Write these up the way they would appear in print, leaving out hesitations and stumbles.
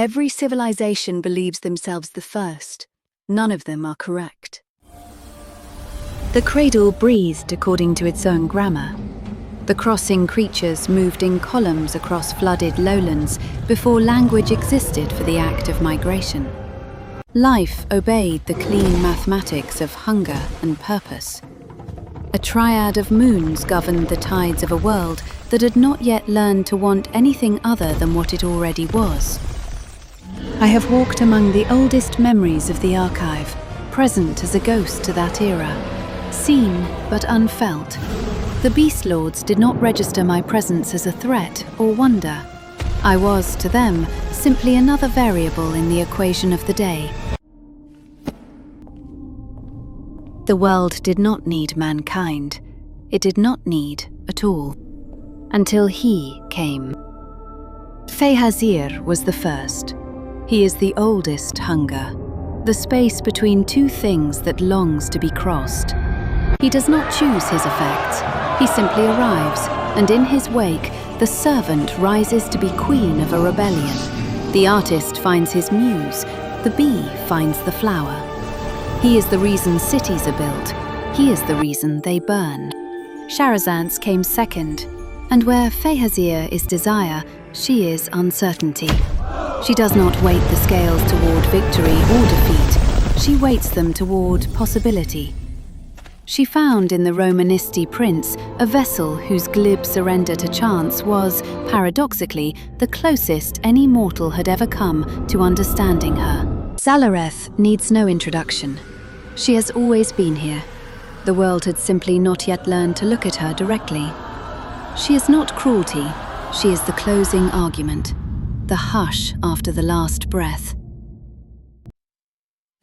Every civilization believes themselves the first. None of them are correct. The cradle breathed according to its own grammar. The crossing creatures moved in columns across flooded lowlands before language existed for the act of migration. Life obeyed the clean mathematics of hunger and purpose. A triad of moons governed the tides of a world that had not yet learned to want anything other than what it already was. I have walked among the oldest memories of the archive, present as a ghost to that era, seen but unfelt. The Beast Lords did not register my presence as a threat or wonder. I was, to them, simply another variable in the equation of the day. The world did not need mankind. It did not need at all. Until he came. Fehazir was the first. He is the oldest hunger, the space between two things that longs to be crossed. He does not choose his effects. He simply arrives, and in his wake, the servant rises to be queen of a rebellion. The artist finds his muse. The bee finds the flower. He is the reason cities are built. He is the reason they burn. Sharazance came second, and where Fehazir is desire, she is uncertainty. She does not weight the scales toward victory or defeat. She weights them toward possibility. She found in the Romanisti prince a vessel whose glib surrender to chance was, paradoxically, the closest any mortal had ever come to understanding her. Zalareth needs no introduction. She has always been here. The world had simply not yet learned to look at her directly. She is not cruelty. She is the closing argument, the hush after the last breath.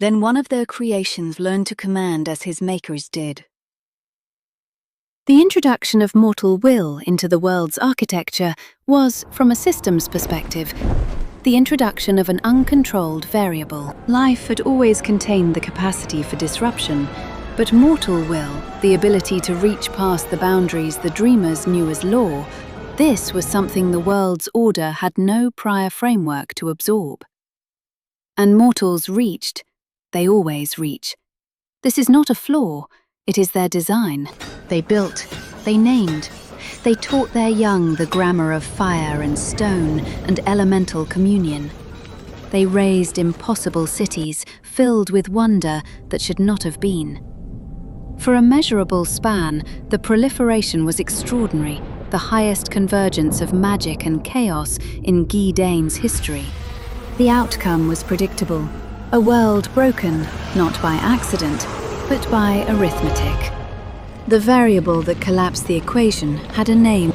Then one of their creations learned to command as his makers did. The introduction of mortal will into the world's architecture was, from a systems perspective, the introduction of an uncontrolled variable. Life had always contained the capacity for disruption, but mortal will, the ability to reach past the boundaries the dreamers knew as law, this was something the world's order had no prior framework to absorb. And mortals reached. They always reach. This is not a flaw, it is their design. They built, they named, they taught their young the grammar of fire and stone and elemental communion. They raised impossible cities filled with wonder that should not have been. For a measurable span, the proliferation was extraordinary, the highest convergence of magic and chaos in Gydain's history. The outcome was predictable. A world broken, not by accident, but by arithmetic. The variable that collapsed the equation had a name: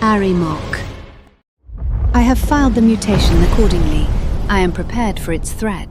Arimok. I have filed the mutation accordingly. I am prepared for its threat.